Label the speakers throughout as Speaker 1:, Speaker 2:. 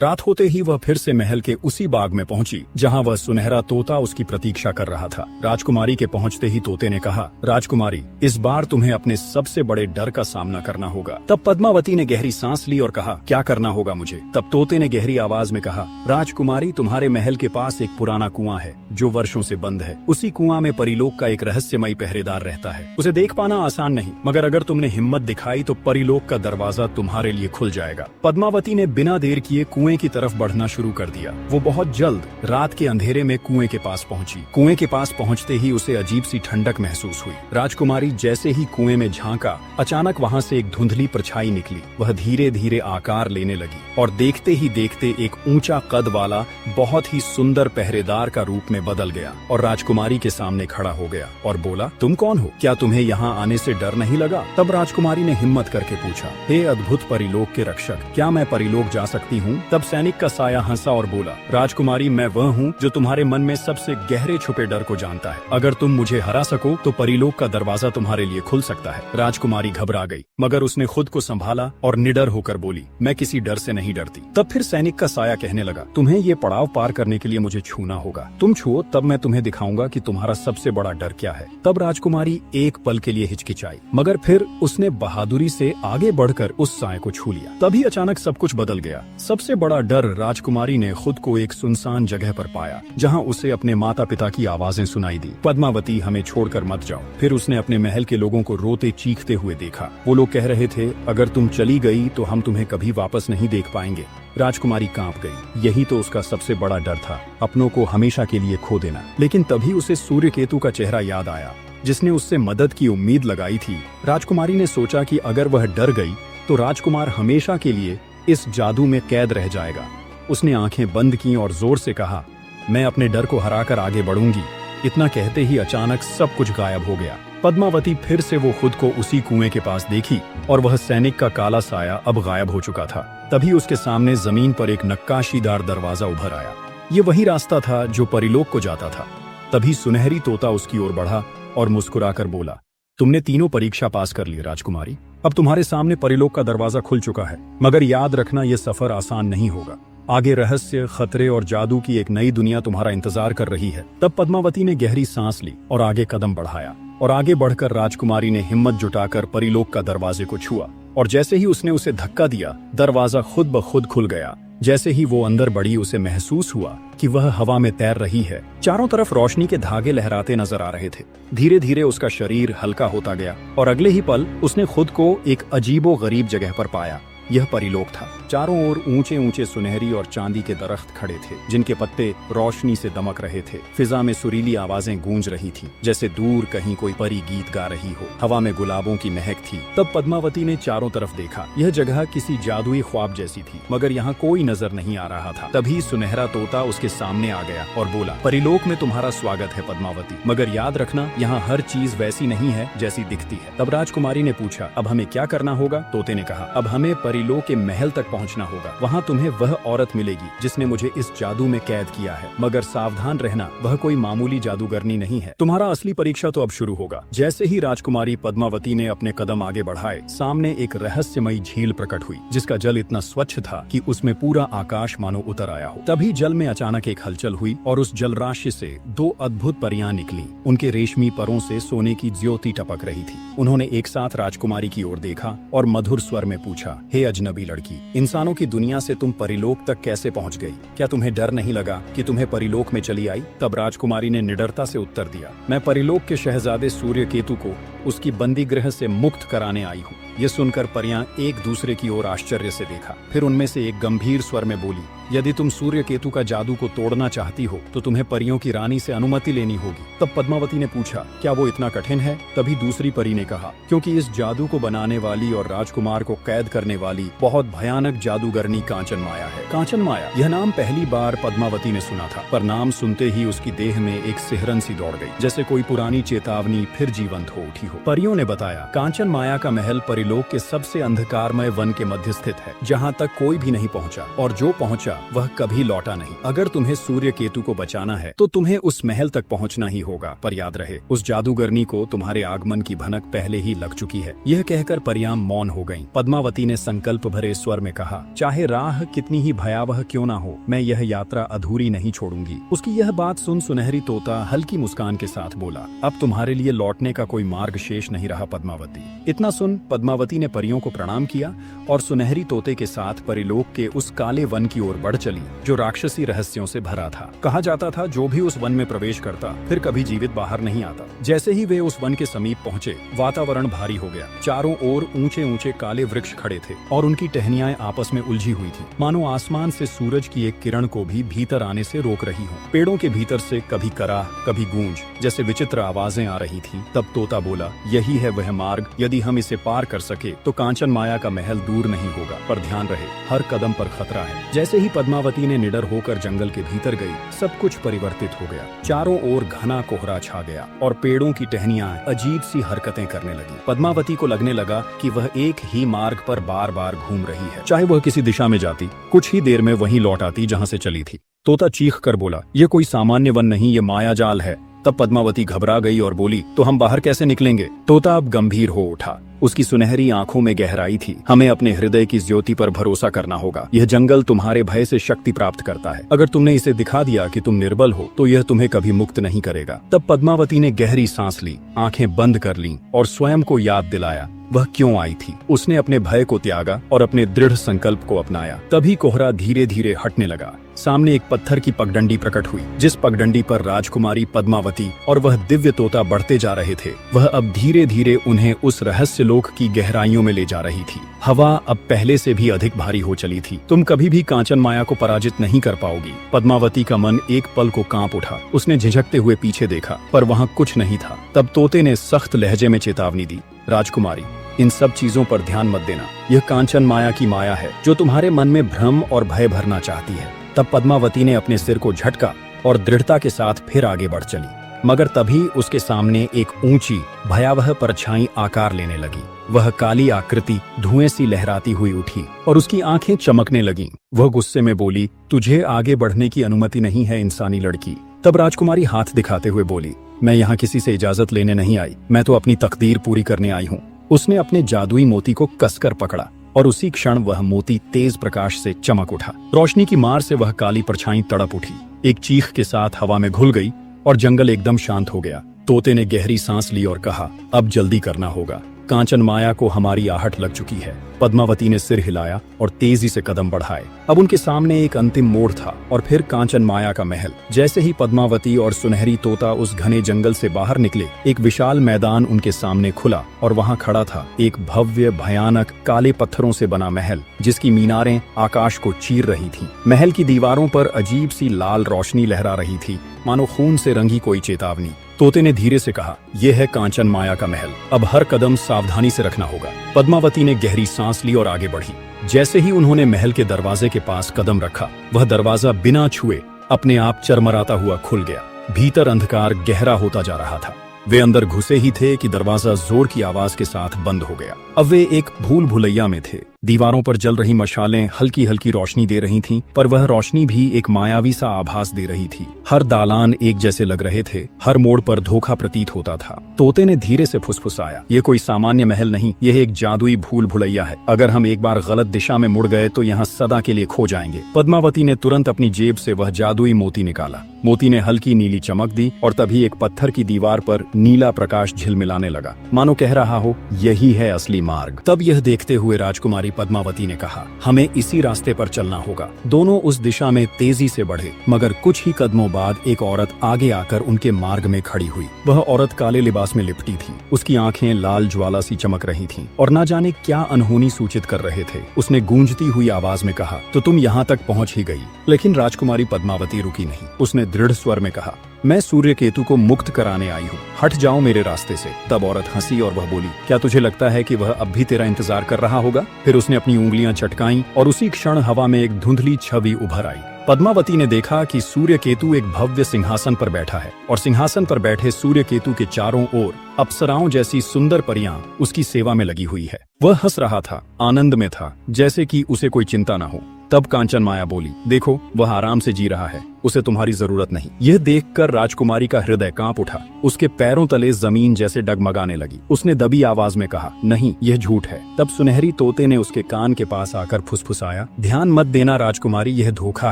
Speaker 1: रात होते ही वह फिर से महल के उसी बाग में पहुंची जहां वह सुनहरा तोता उसकी प्रतीक्षा कर रहा था। राजकुमारी के पहुंचते ही तोते ने कहा, राजकुमारी, इस बार तुम्हें अपने सबसे बड़े डर का सामना करना होगा। तब पद्मावती ने गहरी सांस ली और कहा, क्या करना होगा मुझे? तब तोते ने गहरी आवाज में कहा, राजकुमारी, तुम्हारे महल के पास एक पुराना कुआं है जो वर्षों से बंद है। उसी कुआं में परिलोक का एक रहस्यमयी पहरेदार रहता है। उसे देख पाना आसान नहीं, मगर अगर तुमने हिम्मत दिखाई तो परिलोक का दरवाजा तुम्हारे लिए खुल जाएगा। पद्मावती ने बिना देर किए कुएं की तरफ बढ़ना शुरू कर दिया। वो बहुत जल्द रात के अंधेरे में कुएं के पास पहुंची। कुएं के पास पहुंचते ही उसे अजीब सी ठंडक महसूस हुई। राजकुमारी जैसे ही कुएं में झांका, अचानक वहां से एक धुंधली परछाई निकली। वह धीरे धीरे आकार लेने लगी और देखते ही देखते एक ऊंचा कद वाला बहुत ही सुंदर पहरेदार का रूप में बदल गया और राजकुमारी के सामने खड़ा हो गया और बोला, तुम कौन हो? क्या तुम्हें यहाँ आने से डर नहीं लगा? तब राजकुमारी ने हिम्मत करके पूछा, हे अद्भुत परिलोक के रक्षक, क्या मैं परिलोक जा सकती हूँ? तब सैनिक का साया हंसा और बोला, राजकुमारी, मैं वह हूँ जो तुम्हारे मन में सबसे गहरे छुपे डर को जानता है। अगर तुम मुझे हरा सको तो परिलोक का दरवाजा तुम्हारे लिए खुल सकता है। राजकुमारी घबरा गई, मगर उसने खुद को संभाला और निडर होकर बोली, मैं किसी डर से नहीं डरती। तब फिर सैनिक का साया कहने लगा, तुम्हें ये पड़ाव पार करने के लिए मुझे छूना होगा। तुम छुओ, तब मैं तुम्हें दिखाऊंगा कि तुम्हारा सबसे बड़ा डर क्या है। तब राजकुमारी एक पल के लिए हिचकिचाई, मगर फिर उसने बहादुरी से आगे बढ़कर उस साय को छू लिया। तभी अचानक सब कुछ बदल गया। सबसे बड़ा डर राजकुमारी ने खुद को एक सुनसान जगह पर पाया जहां उसे अपने माता पिता की आवाजें सुनाई दी, पद्मावती, हमें छोड़कर मत जाओ। फिर उसने अपने महल के लोगों को रोते चीखते हुए देखा। वो लोग कह रहे थे, अगर तुम चली गई तो हम तुम्हें कभी वापस नहीं देख पाएंगे। राजकुमारी कांप गई। यही तो उसका सबसे बड़ा डर था, अपनों को हमेशा के लिए खो देना। लेकिन तभी उसे सूर्यकेतु का चेहरा याद आया, जिसने उससे मदद की उम्मीद लगाई थी। राजकुमारी ने सोचा कि अगर वह डर गई तो राजकुमार हमेशा के लिए इस जादू में कैद रह जाएगा। उसने आंखें बंद की और जोर से कहा, मैं अपने डर को हराकर आगे बढ़ूंगी। इतना कहते ही अचानक सब कुछ गायब हो गया। पद्मावती फिर से वो खुद को उसी कुएं के पास देखी और वह सैनिक का काला साया अब गायब हो चुका था। तभी उसके सामने जमीन पर एक नक्काशीदार दरवाजा उभर आया। ये वही रास्ता था जो परिलोक को जाता था। तभी सुनहरी तोता उसकी ओर बढ़ा और मुस्कुराकर बोला, तुमने तीनों परीक्षा पास कर ली राजकुमारी। अब तुम्हारे सामने परिलोक का दरवाजा खुल चुका है, मगर याद रखना यह सफर आसान नहीं होगा। आगे रहस्य, खतरे और जादू की एक नई दुनिया तुम्हारा इंतजार कर रही है। तब पद्मावती ने गहरी सांस ली और आगे कदम बढ़ाया और आगे बढ़कर राजकुमारी ने हिम्मत जुटाकर परिलोक का दरवाजे को छुआ और जैसे ही उसने उसे धक्का दिया, दरवाजा खुद ब खुद खुल गया। जैसे ही वो अंदर बढ़ी, उसे महसूस हुआ कि वह हवा में तैर रही है। चारों तरफ रोशनी के धागे लहराते नजर आ रहे थे। धीरे धीरे उसका शरीर हल्का होता गया और अगले ही पल उसने खुद को एक अजीबो गरीब जगह पर पाया। यह परिलोक था। चारों ओर ऊंचे ऊंचे सुनहरी और चांदी के दरख्त खड़े थे, जिनके पत्ते रोशनी से दमक रहे थे। फिजा में सुरीली आवाजें गूंज रही थी, जैसे दूर कहीं कोई परी गीत गा रही हो। हवा में गुलाबों की महक थी। तब पद्मावती ने चारों तरफ देखा। यह जगह किसी जादुई ख्वाब जैसी थी, मगर यहाँ कोई नजर नहीं आ रहा था। तभी सुनहरा तोता उसके सामने आ गया और बोला, परिलोक में तुम्हारा स्वागत है पद्मावती, मगर याद रखना, यहाँ हर चीज वैसी नहीं है जैसी दिखती है। तब राजकुमारी ने पूछा, अब हमें क्या करना होगा? तोते ने कहा, अब हमें परिलोक के महल तक पहुंचना होगा। वहां तुम्हें वह औरत मिलेगी जिसने मुझे इस जादू में कैद किया है, मगर सावधान रहना, वह कोई मामूली जादूगरनी नहीं है। तुम्हारा असली परीक्षा तो अब शुरू होगा। जैसे ही राजकुमारी पद्मावती ने अपने कदम आगे बढ़ाए, सामने एक रहस्यमयी झील प्रकट हुई, जिसका जल इतना स्वच्छ था कि उसमें पूरा आकाश मानो उतर आया हो। तभी जल में अचानक एक हलचल हुई और उस जलराशि से दो अद्भुत परियां निकली। उनके रेशमी परों से सोने की ज्योति टपक रही थी। उन्होंने एक साथ राजकुमारी की ओर देखा और मधुर स्वर में पूछा, हे अजनबी लड़की, इंसानों की दुनिया से तुम परिलोक तक कैसे पहुंच गई? क्या तुम्हें डर नहीं लगा कि तुम्हें परिलोक में चली आई? तब राजकुमारी ने निडरता से उत्तर दिया, मैं परिलोक के शहजादे सूर्यकेतु को उसकी बंदी गृह से मुक्त कराने आई हूँ। ये सुनकर परियां एक दूसरे की ओर आश्चर्य से देखा। फिर उनमें से एक गंभीर स्वर में बोली, यदि तुम सूर्यकेतु का जादू को तोड़ना चाहती हो तो तुम्हें परियों की रानी से अनुमति लेनी होगी। तब पद्मावती ने पूछा, क्या वो इतना कठिन है? तभी दूसरी परी ने कहा, क्योंकि इस जादू को बनाने वाली और राजकुमार को कैद करने वाली बहुत भयानक जादूगरनी कांचन माया है। कांचन माया, यह नाम पहली बार पद्मावती ने सुना था, पर नाम सुनते ही उसकी देह में एक सिहरन सी दौड़ गई, जैसे कोई पुरानी चेतावनी फिर जीवंत हो उठी हो। परियों ने बताया, कांचन माया का महल त्रिलोक के सबसे अंधकारमय वन के मध्य स्थित है, जहाँ तक कोई भी नहीं पहुँचा, और जो पहुँचा वह कभी लौटा नहीं। अगर तुम्हें सूर्य केतु को बचाना है तो तुम्हें उस महल तक पहुँचना ही होगा, पर याद रहे उस जादूगरनी को तुम्हारे आगमन की भनक पहले ही लग चुकी है। यह कहकर परियां मौन हो गईं। पद्मावती ने संकल्प भरे स्वर में कहा, चाहे राह कितनी ही भयावह क्यों ना हो, मैं यह यात्रा अधूरी नहीं छोड़ूंगी। उसकी यह बात सुन सुनहरी तोता हल्की मुस्कान के साथ बोला, अब तुम्हारे लिए लौटने का कोई मार्ग शेष नहीं रहा पद्मावती। इतना सुन पद्मावती ने परियों को प्रणाम किया और सुनहरी तोते के साथ परिलोक के उस काले वन की ओर बढ़ चली, जो राक्षसी रहस्यों से भरा था। कहा जाता था जो भी उस वन में प्रवेश करता फिर कभी जीवित बाहर नहीं आता। जैसे ही वे उस वन के समीप पहुँचे, वातावरण भारी हो गया। चारों ओर ऊंचे ऊंचे काले वृक्ष खड़े थे और उनकी टहनियाएं आपस में उलझी हुई थी, मानो आसमान से सूरज की एक किरण को भी भीतर आने से रोक रही हो। पेड़ों के भीतर से कभी कराह कभी गूंज जैसे विचित्र आवाजें आ रही थी। तब तोता बोला, यही है वह मार्ग, यदि हम इसे पार कर सके तो कांचन माया का महल दूर नहीं होगा, पर ध्यान रहे हर कदम पर खतरा है। जैसे ही पद्मावती ने निडर होकर जंगल के भीतर गई, सब कुछ परिवर्तित हो गया। चारों ओर घना कोहरा छा गया और पेड़ों की टहनियां अजीब सी हरकतें करने लगी। पद्मावती को लगने लगा कि वह एक ही मार्ग पर बार बार घूम रही है। चाहे वह किसी दिशा में जाती, कुछ ही देर में वहीं लौट आती जहाँ से चली थी। तोता चीख कर बोला, ये कोई सामान्य वन नहीं, ये माया जाल है। तब पद्मावती घबरा गई और बोली, तो हम बाहर कैसे निकलेंगे? तोता अब गंभीर हो उठा। उसकी सुनहरी आंखों में गहराई थी। हमें अपने हृदय की ज्योति पर भरोसा करना होगा। यह जंगल तुम्हारे भय से शक्ति प्राप्त करता है। अगर तुमने इसे दिखा दिया कि तुम निर्बल हो तो यह तुम्हें कभी मुक्त नहीं करेगा। तब पद्मावती ने गहरी सांस ली, आंखें बंद कर लीं और स्वयं को याद दिलाया वह क्यों आई थी। उसने अपने भय को त्यागा और अपने दृढ़ संकल्प को अपनाया। तभी कोहरा धीरे धीरे हटने लगा। सामने एक पत्थर की पगडंडी प्रकट हुई, जिस पगडंडी पर राजकुमारी पद्मावती और वह दिव्य तोता बढ़ते जा रहे थे। वह अब धीरे धीरे उन्हें उस रहस्य लोक की गहराइयों में ले जा रही थी। हवा अब पहले से भी अधिक भारी हो चली थी। तुम कभी भी कांचन माया को पराजित नहीं कर पाओगी। पद्मावती का मन एक पल को कांप उठा। उसने झिझकते हुए पीछे देखा, पर वहाँ कुछ नहीं था। तब तोते ने सख्त लहजे में चेतावनी दी, राजकुमारी, इन सब चीजों पर ध्यान मत देना। यह कांचन माया की माया है, जो तुम्हारे मन में भ्रम और भय भरना चाहती है। तब पद्मावती ने अपने सिर को झटका और दृढ़ता के साथ फिर आगे बढ़ चली। मगर तभी उसके सामने एक ऊंची भयावह परछाई आकार लेने लगी। वह काली आकृति धुएं सी लहराती हुई उठी और उसकी आंखें चमकने लगीं। वह गुस्से में बोली, तुझे आगे बढ़ने की अनुमति नहीं है, इंसानी लड़की। तब राजकुमारी हाथ दिखाते हुए बोली, मैं यहाँ किसी से इजाजत लेने नहीं आई, मैं तो अपनी तकदीर पूरी करने आई हूँ। उसने अपने जादुई मोती को कसकर पकड़ा और उसी क्षण वह मोती तेज प्रकाश से चमक उठा। रोशनी की मार से वह काली परछाई तड़प उठी, एक चीख के साथ हवा में घुल गई और जंगल एकदम शांत हो गया। तोते ने गहरी सांस ली और कहा, अब जल्दी करना होगा, कांचन माया को हमारी आहट लग चुकी है। पद्मावती ने सिर हिलाया और तेजी से कदम बढ़ाए। अब उनके सामने एक अंतिम मोड़ था और फिर कांचन माया का महल। जैसे ही पद्मावती और सुनहरी तोता उस घने जंगल से बाहर निकले, एक विशाल मैदान उनके सामने खुला और वहां खड़ा था एक भव्य भयानक काले पत्थरों से बना महल, जिसकी मीनारें आकाश को चीर रही थीं। महल की दीवारों पर अजीब सी लाल रोशनी लहरा रही थी, मानो खून से रंगी कोई चेतावनी। तोते ने धीरे से कहा, यह है कांचन माया का महल, अब हर कदम सावधानी से रखना होगा। पद्मावती ने गहरी सांस ली और आगे बढ़ी। जैसे ही उन्होंने महल के दरवाजे के पास कदम रखा, वह दरवाजा बिना छुए अपने आप चरमराता हुआ खुल गया। भीतर अंधकार गहरा होता जा रहा था। वे अंदर घुसे ही थे कि दरवाजा जोर की आवाज के साथ बंद हो गया। अब वे एक भूल भुलैया में थे। दीवारों पर जल रही मशालें हल्की हल्की रोशनी दे रही थीं, पर वह रोशनी भी एक मायावी सा आभास दे रही थी। हर दालान एक जैसे लग रहे थे, हर मोड़ पर धोखा प्रतीत होता था। तोते ने धीरे से फुसफुसाया, ये कोई सामान्य महल नहीं, यह एक जादुई भूल भुलैया है। अगर हम एक बार गलत दिशा में मुड़ गए तो यहाँ सदा के लिए खो जाएंगे। पद्मावती ने तुरंत अपनी जेब से वह जादुई मोती निकाला। मोती ने हल्की नीली चमक दी और तभी एक पत्थर की दीवार पर नीला प्रकाश झिलमिलाने लगा, मानो कह रहा हो, यही है असली मार्ग। तब यह देखते हुए राजकुमारी पद्मावती ने कहा, हमें इसी रास्ते पर चलना होगा। दोनों उस दिशा में तेजी से बढ़े, मगर कुछ ही कदमों बाद एक औरत आगे आकर उनके मार्ग में खड़ी हुई। वह औरत काले लिबास में लिपटी थी, उसकी आंखें लाल ज्वाला सी चमक रही थीं और न जाने क्या अनहोनी सूचित कर रहे थे। उसने गूंजती हुई आवाज में कहा, तो तुम यहाँ तक पहुँच ही गई। लेकिन राजकुमारी पद्मावती रुकी नहीं। उसने दृढ़ स्वर में कहा, मैं सूर्य केतु को मुक्त कराने आई हूँ, हट जाओ मेरे रास्ते से। तब औरत हंसी और वह बोली, क्या तुझे लगता है कि वह अब भी तेरा इंतजार कर रहा होगा? फिर उसने अपनी उंगलियां चटकाईं और उसी क्षण हवा में एक धुंधली छवि उभर आई। पद्मावती ने देखा कि सूर्य केतु एक भव्य सिंहासन पर बैठा है और सिंहासन पर बैठे सूर्य केतु के चारों ओर अप्सराओं जैसी सुंदर परियां उसकी सेवा में लगी हुई है। वह हंस रहा था, आनंद में था, जैसे कि उसे कोई चिंता न हो। तब कांचन माया बोली, देखो वह आराम से जी रहा है, उसे तुम्हारी जरूरत नहीं। यह देखकर राजकुमारी का हृदय कांप उठा, उसके पैरों तले जमीन जैसे डगमगाने लगी। उसने दबी आवाज में कहा, नहीं, यह झूठ है। तब सुनहरी तोते ने उसके कान के पास आकर फुसफुसाया, ध्यान मत देना राजकुमारी, यह धोखा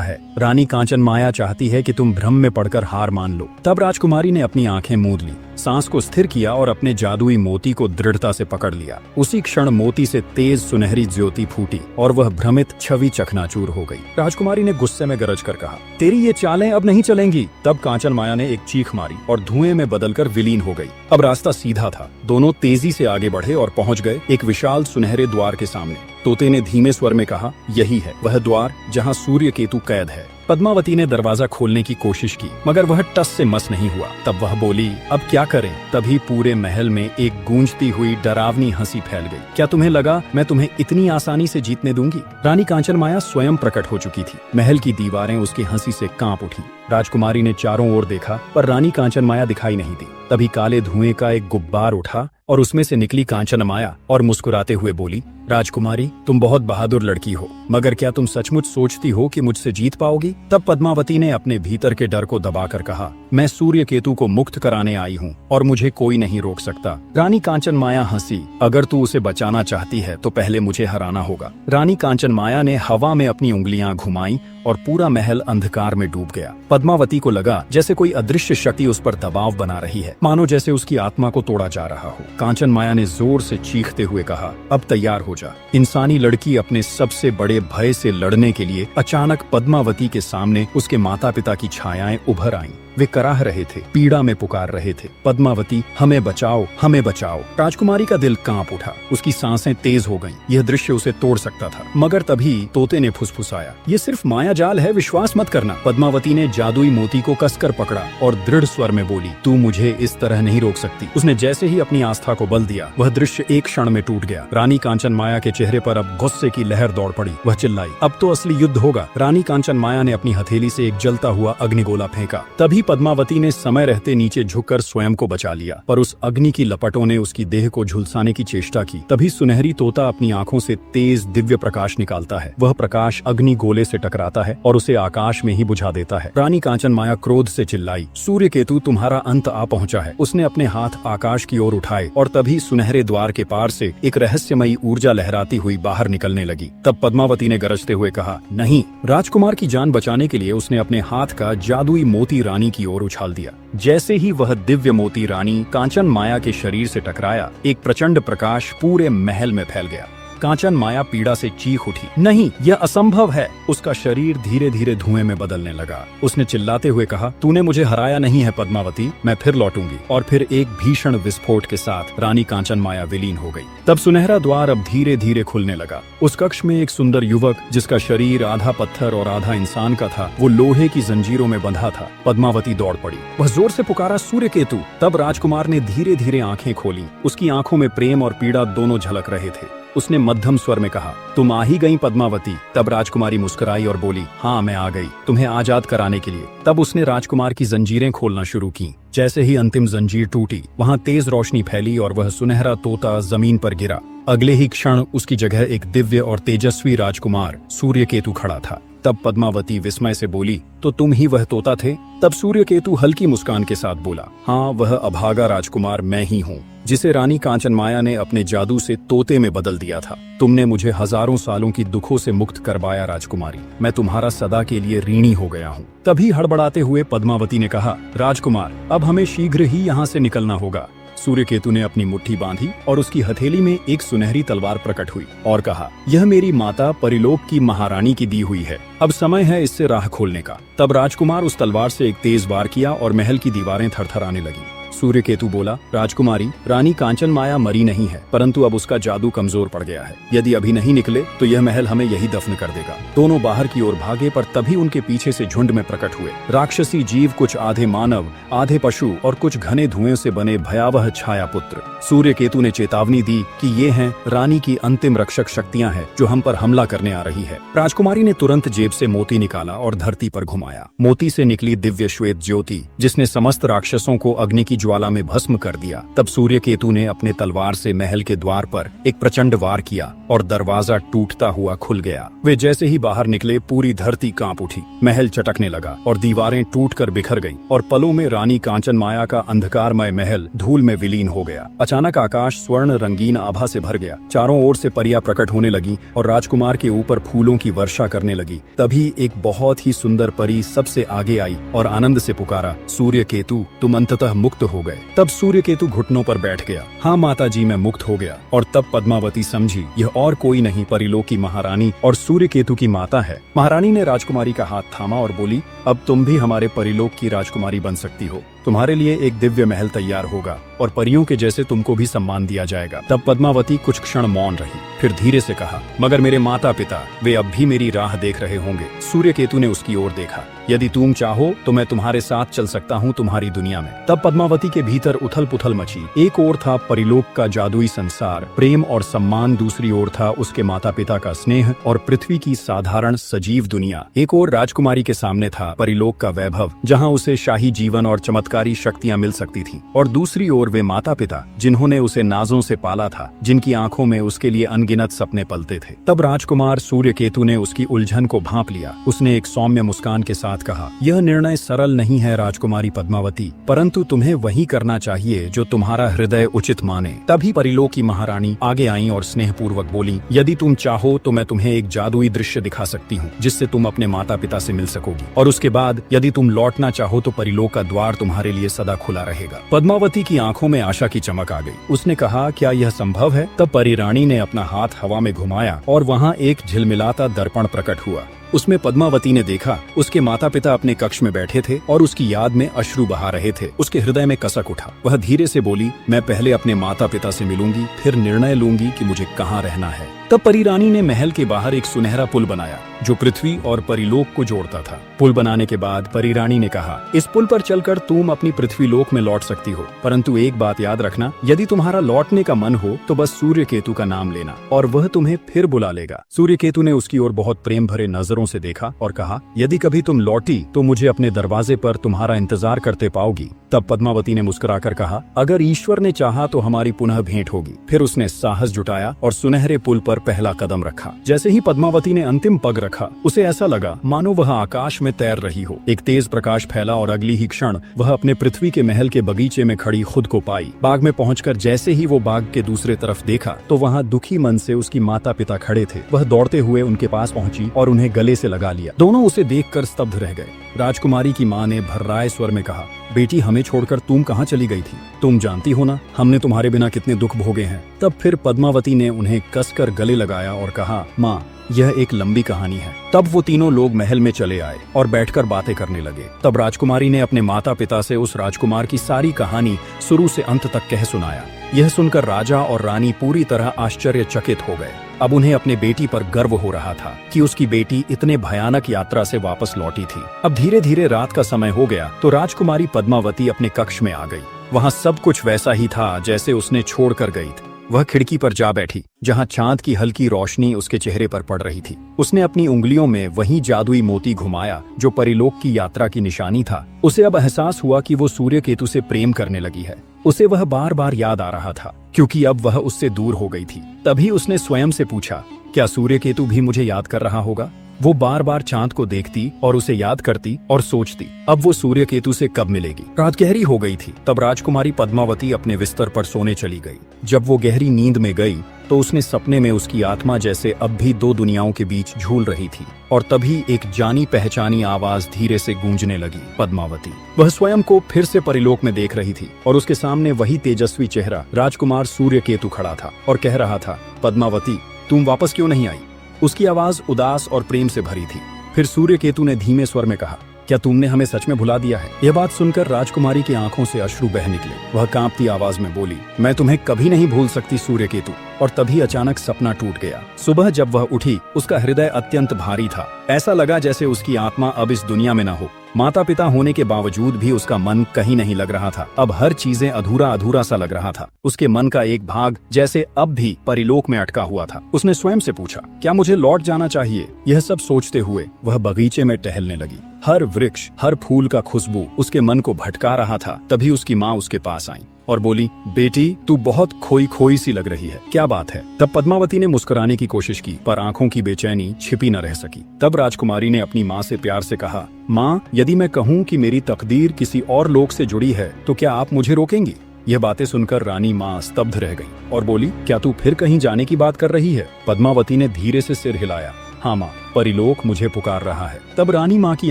Speaker 1: है। रानी कांचन माया चाहती है कि तुम भ्रम में पड़कर हार मान लो। तब राजकुमारी ने अपनी आंखें मूंद ली, सांस को स्थिर किया और अपने जादुई मोती को दृढ़ता से पकड़ लिया। उसी क्षण मोती से तेज सुनहरी ज्योति फूटी और वह भ्रमित छवि चकनाचूर हो गई। राजकुमारी ने गुस्से में गरज कर कहा, तेरी ये चालें अब नहीं चलेंगी। तब कांचन माया ने एक चीख मारी और धुएं में बदलकर विलीन हो गई। अब रास्ता सीधा था। दोनों तेजी से आगे बढ़े और पहुंच गए एक विशाल सुनहरे द्वार के सामने। तोते ने धीमे स्वर में कहा, यही है वह द्वार जहां सूर्य केतु कैद है। पद्मावती ने दरवाजा खोलने की कोशिश की, मगर वह टस से मस नहीं हुआ। तब वह बोली, अब क्या करें? तभी पूरे महल में एक गूंजती हुई डरावनी हंसी फैल गई। क्या तुम्हें लगा मैं तुम्हें इतनी आसानी से जीतने दूंगी? रानी कांचन माया स्वयं प्रकट हो चुकी थी। महल की दीवारें उसकी हंसी से कांप उठी। राजकुमारी ने चारों ओर देखा, पर रानी कांचन माया दिखाई नहीं दी। तभी काले धुएं का एक गुब्बार उठा और उसमें से निकली कांचन माया और मुस्कुराते हुए बोली, राजकुमारी, तुम बहुत बहादुर लड़की हो, मगर क्या तुम सचमुच सोचती हो कि मुझसे जीत पाओगी? तब पद्मावती ने अपने भीतर के डर को दबाकर कहा, मैं सूर्य केतु को मुक्त कराने आई हूँ और मुझे कोई नहीं रोक सकता। रानी कांचन माया हंसी, अगर तू उसे बचाना चाहती है तो पहले मुझे हराना होगा। रानी कांचन माया ने हवा में अपनी उंगलियां घुमाई और पूरा महल अंधकार में डूब गया। पद्मावती को लगा जैसे कोई अदृश्य शक्ति उस पर दबाव बना रही है, मानो जैसे उसकी आत्मा को तोड़ा जा रहा हो। कांचन माया ने जोर से चीखते हुए कहा, अब तैयार हो जा। इंसानी लड़की अपने सबसे बड़े भय से लड़ने के लिए अचानक पद्मावती के सामने उसके माता पिता की छायाएं उभर आईं। वे कराह रहे थे, पीड़ा में पुकार रहे थे, पद्मावती हमें बचाओ, हमें बचाओ। राजकुमारी का दिल कांप उठा, उसकी सांसें तेज हो गईं। यह दृश्य उसे तोड़ सकता था, मगर तभी तोते ने फुसफुसाया, ये सिर्फ माया जाल है, विश्वास मत करना। पद्मावती ने जादुई मोती को कसकर पकड़ा और दृढ़ स्वर में बोली, तू मुझे इस तरह नहीं रोक सकती। उसने जैसे ही अपनी आस्था को बल दिया, वह दृश्य एक क्षण में टूट गया। रानी कांचन माया के चेहरे पर अब गुस्से की लहर दौड़ पड़ी। वह चिल्लाई, अब तो असली युद्ध होगा। रानी कांचन माया ने अपनी हथेली से एक जलता हुआ अग्निगोला फेंका। तभी पद्मावती ने समय रहते नीचे झुककर स्वयं को बचा लिया, पर उस अग्नि की लपटों ने उसकी देह को झुलसाने की चेष्टा की। तभी सुनहरी तोता अपनी आंखों से तेज दिव्य प्रकाश निकालता है। वह प्रकाश अग्नि गोले से टकराता है और उसे आकाश में ही बुझा देता है। रानी कांचन माया क्रोध से चिल्लाई, सूर्य केतु, तुम्हारा अंत आ पहुंचा है। उसने अपने हाथ आकाश की ओर उठाए और तभी सुनहरे द्वार के पार से एक रहस्यमयी ऊर्जा लहराती हुई बाहर निकलने लगी। तब पद्मावती ने गरजते हुए कहा, नहीं। राजकुमार की जान बचाने के लिए उसने अपने हाथ का जादुई मोती रानी की ओर उछाल दिया। जैसे ही वह दिव्य मोती रानी कांचन माया के शरीर से टकराया, एक प्रचंड प्रकाश पूरे महल में फैल गया। कांचन माया पीड़ा से चीख उठी, नहीं, यह असंभव है। उसका शरीर धीरे धीरे धुएं में बदलने लगा। उसने चिल्लाते हुए कहा, तूने मुझे हराया नहीं है पद्मावती, मैं फिर लौटूंगी। और फिर एक भीषण विस्फोट के साथ रानी कांचन माया विलीन हो गई। तब सुनहरा द्वार अब धीरे धीरे खुलने लगा। उस कक्ष में एक सुंदर युवक, जिसका शरीर आधा पत्थर और आधा इंसान का था, वो लोहे की जंजीरों में बंधा था। पद्मावती दौड़ पड़ी, वह जोर से पुकारा, सूर्य केतु। तब राजकुमार ने धीरे धीरे आंखें खोली। उसकी आंखों में प्रेम और पीड़ा दोनों झलक रहे थे। उसने मध्यम स्वर में कहा, तुम आ ही गई पद्मावती। तब राजकुमारी मुस्कुराई और बोली, हाँ, मैं आ गई, तुम्हें आजाद कराने के लिए। तब उसने राजकुमार की जंजीरें खोलना शुरू की। जैसे ही अंतिम जंजीर टूटी, वहाँ तेज रोशनी फैली और वह सुनहरा तोता जमीन पर गिरा। अगले ही क्षण उसकी जगह एक दिव्य और तेजस्वी राजकुमार सूर्य केतु खड़ा था। तब पद्मावती विस्मय से बोली, तो तुम ही वह तोता थे? तब सूर्य केतु हल्की मुस्कान के साथ बोला, हाँ, वह अभागा राजकुमार मैं ही हूँ, जिसे रानी कांचन माया ने अपने जादू से तोते में बदल दिया था। तुमने मुझे हजारों सालों की दुखों से मुक्त करवाया राजकुमारी। मैं तुम्हारा सदा के लिए ऋणी हो गया हूँ। तभी हड़बड़ाते हुए पद्मावती ने कहा, राजकुमार, अब हमें शीघ्र ही यहाँ से निकलना होगा। सूर्य केतु ने अपनी मुट्ठी बांधी और उसकी हथेली में एक सुनहरी तलवार प्रकट हुई और कहा, यह मेरी माता परिलोक की महारानी की दी हुई है। अब समय है इससे राह खोलने का। तब राजकुमार उस तलवार से एक तेज वार किया और महल की दीवारें थरथराने लगी। सूर्य केतु बोला, राजकुमारी, रानी कांचन माया मरी नहीं है, परंतु अब उसका जादू कमजोर पड़ गया है। यदि अभी नहीं निकले तो यह महल हमें यही दफन कर देगा। दोनों बाहर की ओर भागे, पर तभी उनके पीछे से झुंड में प्रकट हुए राक्षसी जीव, कुछ आधे मानव, आधे पशु और कुछ घने धुएं से बने भयावह छाया पुत्र। सूर्य केतु ने चेतावनी दी कि ये हैं रानी की अंतिम रक्षक शक्तियां हैं जो हम पर हमला करने आ रही है। राजकुमारी ने तुरंत जेब से मोती निकाला और धरती पर घुमाया। मोती से निकली दिव्य श्वेत ज्योति, जिसने समस्त राक्षसों को अग्नि की ज्वाला में भस्म कर दिया। तब सूर्य केतु ने अपने तलवार से महल के द्वार पर एक प्रचंड वार किया और दरवाजा टूटता हुआ खुल गया। वे जैसे ही बाहर निकले, पूरी धरती कांप उठी। महल चटकने लगा और दीवारें टूटकर बिखर गईं और पलों में रानी कांचन माया का अंधकारमय महल धूल में विलीन हो गया। अचानक आकाश स्वर्ण रंगीन आभा से भर गया। चारों ओर से परियां प्रकट होने लगी और राजकुमार के ऊपर फूलों की वर्षा करने लगी। तभी एक बहुत ही सुंदर परी सबसे आगे आई और आनंद से पुकारा, सूर्य केतु, तुम अंततः मुक्त हो गए। तब सूर्य केतु घुटनों पर बैठ गया। हाँ माता जी, मैं मुक्त हो गया। और तब पद्मावती समझी यह और कोई नहीं, परिलोक की महारानी और सूर्य केतु की माता है। महारानी ने राजकुमारी का हाथ थामा और बोली, अब तुम भी हमारे परिलोक की राजकुमारी बन सकती हो। तुम्हारे लिए एक दिव्य महल तैयार होगा और परियों के जैसे तुमको भी सम्मान दिया जाएगा। तब पद्मावती कुछ क्षण मौन रही, फिर धीरे से कहा, मगर मेरे माता पिता, वे अब भी मेरी राह देख रहे होंगे। सूर्य केतु ने उसकी ओर देखा, यदि तुम चाहो तो मैं तुम्हारे साथ चल सकता हूँ तुम्हारी दुनिया में। तब पद्मावती के भीतर उथल पुथल मची। एक ओर था परिलोक का जादुई संसार, प्रेम और सम्मान, दूसरी ओर था उसके माता पिता का स्नेह और पृथ्वी की साधारण सजीव दुनिया। एक ओर राजकुमारी के सामने था परिलोक का वैभव, जहाँ उसे शाही जीवन और चमत्कारी शक्तियाँ मिल सकती थी, और दूसरी ओर वे माता पिता जिन्होंने उसे नाजों से पाला था, जिनकी आंखों में उसके लिए अनगिनत सपने पलते थे। तब राजकुमार सूर्य केतु ने उसकी उलझन को भांप लिया। उसने एक सौम्य मुस्कान के साथ कहा, यह निर्णय सरल नहीं है राजकुमारी पद्मावती, परंतु तुम्हें वही करना चाहिए जो तुम्हारा हृदय उचित माने। तभी परिलोक की महारानी आगे आई और स्नेहपूर्वक बोली, यदि तुम चाहो तो मैं तुम्हें एक जादुई दृश्य दिखा सकती हूँ, जिससे तुम अपने माता पिता से मिल सकोगी, और उसके बाद यदि तुम लौटना चाहो तो परिलोक का द्वार तुम्हारे लिए सदा खुला रहेगा। पद्मावती की आंखों में आशा की चमक आ गई। उसने कहा, क्या यह संभव है? तब परिरानी ने अपना हाथ हवा में घुमाया और वहाँ एक झिलमिलाता दर्पण प्रकट हुआ। उसमें पद्मावती ने देखा उसके माता पिता अपने कक्ष में बैठे थे और उसकी याद में अश्रु बहा रहे थे। उसके हृदय में कसक उठा। वह धीरे से बोली, मैं पहले अपने माता पिता से मिलूंगी, फिर निर्णय लूंगी कि मुझे कहाँ रहना है। तब परिरानी ने महल के बाहर एक सुनहरा पुल बनाया जो पृथ्वी और परिलोक को जोड़ता था। पुल बनाने के बाद परिरानी ने कहा, इस पुल पर चलकर तुम अपनी पृथ्वी लोक में लौट सकती हो, परंतु एक बात याद रखना, यदि तुम्हारा लौटने का मन हो तो बस सूर्य केतु का नाम लेना और वह तुम्हें फिर बुला लेगा। सूर्य केतु ने उसकी ओर बहुत प्रेम भरे नजरों से देखा और कहा, यदि कभी तुम लौटी तो मुझे अपने दरवाजे पर तुम्हारा इंतजार करते पाओगी। तब पद्मावती ने मुस्कुराकर कहा, अगर ईश्वर ने चाहा तो हमारी पुनः भेंट होगी। फिर उसने साहस जुटाया और सुनहरे पुल पर पहला कदम रखा। जैसे ही पद्मावती ने अंतिम पग रखा, उसे ऐसा लगा मानो वह आकाश में तैर रही हो। एक तेज प्रकाश फैला और अगली ही क्षण वह अपने पृथ्वी के महल के बगीचे में खड़ी खुद को पाई। बाग में पहुंचकर जैसे ही वो बाग के दूसरे तरफ देखा तो वहाँ दुखी मन से उसकी माता पिता खड़े थे। वह दौड़ते हुए उनके पास पहुंची और उन्हें गले से लगा लिया। दोनों उसे देखकर स्तब्ध रह गए। राजकुमारी की माँ ने भर्राए स्वर में कहा, बेटी, हमें छोड़कर तुम कहाँ चली गई थी? तुम जानती हो ना, हमने तुम्हारे बिना कितने दुख भोगे हैं। तब फिर पद्मावती ने उन्हें कसकर गले लगाया और कहा, माँ, यह एक लंबी कहानी है। तब वो तीनों लोग महल में चले आए और बैठकर बातें करने लगे। तब राजकुमारी ने अपने माता पिता से उस राजकुमार की सारी कहानी शुरू से अंत तक कह सुनाया। यह सुनकर राजा और रानी पूरी तरह आश्चर्यचकित हो गए। अब उन्हें अपने बेटी पर गर्व हो रहा था कि उसकी बेटी इतने भयानक यात्रा से वापस लौटी थी। अब धीरे धीरे रात का समय हो गया तो राजकुमारी पद्मावती अपने कक्ष में आ गई। वहाँ सब कुछ वैसा ही था जैसे उसने छोड़कर गई थी। वह खिड़की पर जा बैठी जहाँ चांद की हल्की रोशनी उसके चेहरे पर पड़ रही थी। उसने अपनी उंगलियों में वही जादुई मोती घुमाया जो परिलोक की यात्रा की निशानी था। उसे अब एहसास हुआ कि वो सूर्य केतु से प्रेम करने लगी है। उसे वह बार बार याद आ रहा था क्योंकि अब वह उससे दूर हो गई थी। तभी उसने स्वयं से पूछा, क्या सूर्य केतु भी मुझे याद कर रहा होगा? वो बार बार चांद को देखती और उसे याद करती और सोचती, अब वो सूर्य केतु से कब मिलेगी। रात गहरी हो गई थी। तब राजकुमारी पद्मावती अपने बिस्तर पर सोने चली गई। जब वो गहरी नींद में गई तो उसने सपने में उसकी आत्मा जैसे अब भी दो दुनियाओं के बीच झूल रही थी। और तभी एक जानी पहचानी आवाज धीरे से गूंजने लगी, पद्मावती। वह स्वयं को फिर से परिलोक में देख रही थी और उसके सामने वही तेजस्वी चेहरा राजकुमार सूर्य केतु खड़ा था और कह रहा था, पद्मावती, तुम वापस क्यों नहीं आई? उसकी आवाज उदास और प्रेम से भरी थी। फिर सूर्य केतु ने धीमे स्वर में कहा, क्या तुमने हमें सच में भुला दिया है? यह बात सुनकर राजकुमारी की आंखों से अश्रु बह निकले। वह कांपती आवाज में बोली, मैं तुम्हें कभी नहीं भूल सकती सूर्यकेतु। और तभी अचानक सपना टूट गया। सुबह जब वह उठी, उसका हृदय अत्यंत भारी था। ऐसा लगा जैसे उसकी आत्मा अब इस दुनिया में न हो। माता पिता होने के बावजूद भी उसका मन कहीं नहीं लग रहा था। अब हर चीजें अधूरा अधूरा सा लग रहा था। उसके मन का एक भाग जैसे अब भी परिलोक में अटका हुआ था। उसने स्वयं से पूछा, क्या मुझे लौट जाना चाहिए? यह सब सोचते हुए वह बगीचे में टहलने लगी। हर वृक्ष, हर फूल का खुशबू उसके मन को भटका रहा था। तभी उसकी माँ उसके पास आई और बोली, बेटी तू बहुत खोई खोई सी लग रही है, क्या बात है? तब पद्मावती ने मुस्कुराने की कोशिश की, पर आंखों की बेचैनी छिपी न रह सकी। तब राजकुमारी ने अपनी माँ से प्यार से कहा, माँ, यदि मैं कहूँ कि मेरी तकदीर किसी और लोक से जुड़ी है तो क्या आप मुझे रोकेंगी? यह बातें सुनकर रानी माँ स्तब्ध रह गई और बोली, क्या तू फिर कहीं जाने की बात कर रही है? पद्मावती ने धीरे से सिर हिलाया। हाँ माँ, परिलोक मुझे पुकार रहा है। तब रानी माँ की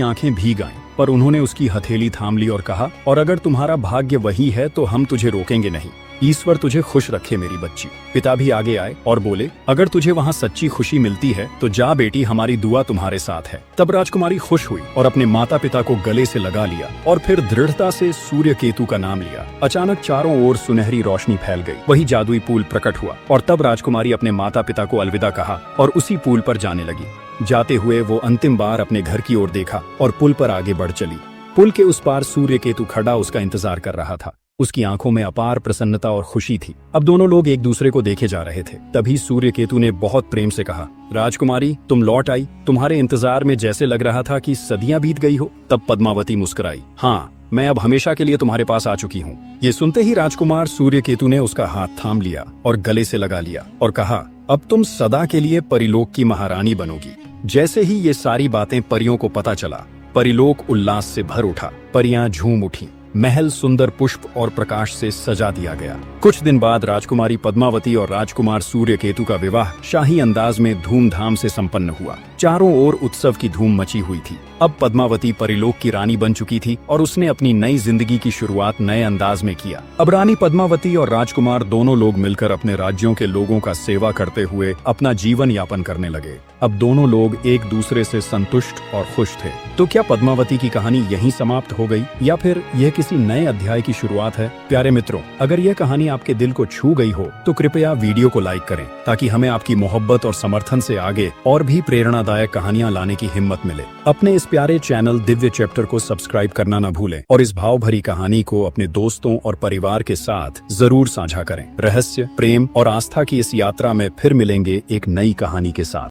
Speaker 1: आंखें भीग आईं, पर उन्होंने उसकी हथेली थाम ली और कहा, और अगर तुम्हारा भाग्य वही है तो हम तुझे रोकेंगे नहीं। ईश्वर तुझे खुश रखे मेरी बच्ची। पिता भी आगे आए और बोले, अगर तुझे वहाँ सच्ची खुशी मिलती है तो जा बेटी, हमारी दुआ तुम्हारे साथ है। तब राजकुमारी खुश हुई और अपने माता पिता को गले से लगा लिया और फिर दृढ़ता से सूर्यकेतु का नाम लिया। अचानक चारों ओर सुनहरी रोशनी फैल गई। वही जादुई पुल प्रकट हुआ और तब राजकुमारी अपने माता पिता को अलविदा कहा और उसी पुल पर जाने लगी। जाते हुए वो अंतिम बार अपने घर की ओर देखा और पुल पर आगे बढ़ चली। पुल के उस पार सूर्यकेतु खड़ा उसका इंतजार कर रहा था। उसकी आंखों में अपार प्रसन्नता और खुशी थी। अब दोनों लोग एक दूसरे को देखे जा रहे थे। तभी सूर्यकेतु ने बहुत प्रेम से कहा, राजकुमारी तुम लौट आई। तुम्हारे इंतजार में जैसे लग रहा था कि सदियां बीत गई हो। तब पद्मावती मुस्कुराई, हाँ, मैं अब हमेशा के लिए तुम्हारे पास आ चुकी हूँ। ये सुनते ही राजकुमार सूर्यकेतु ने उसका हाथ थाम लिया और गले से लगा लिया और कहा, अब तुम सदा के लिए परिलोक की महारानी बनोगी। जैसे ही ये सारी बातें परियों को पता चला, परिलोक उल्लास से भर उठा। परियां झूम उठी। महल सुंदर पुष्प और प्रकाश से सजा दिया गया। कुछ दिन बाद राजकुमारी पद्मावती और राजकुमार सूर्यकेतु का विवाह शाही अंदाज में धूमधाम से संपन्न हुआ। चारों ओर उत्सव की धूम मची हुई थी। अब पद्मावती परिलोक की रानी बन चुकी थी और उसने अपनी नई जिंदगी की शुरुआत नए अंदाज में किया। अब रानी पद्मावती और राजकुमार दोनों लोग मिलकर अपने राज्यों के लोगों का सेवा करते हुए अपना जीवन यापन करने लगे। अब दोनों लोग एक दूसरे से संतुष्ट और खुश थे। तो क्या पद्मावती की कहानी यहीं समाप्त हो गई या फिर यह किसी नए अध्याय की शुरुआत है? प्यारे मित्रों, अगर यह कहानी आपके दिल को छू गई हो तो कृपया वीडियो को लाइक करें ताकि हमें आपकी मोहब्बत और समर्थन से आगे और भी प्रेरणादायक कहानियां लाने की हिम्मत मिले। अपने इस प्यारे चैनल दिव्य चैप्टर को सब्सक्राइब करना न भूलें और इस भाव भरी कहानी को अपने दोस्तों और परिवार के साथ जरूर साझा करें। रहस्य, प्रेम और आस्था की इस यात्रा में फिर मिलेंगे एक नई कहानी के साथ।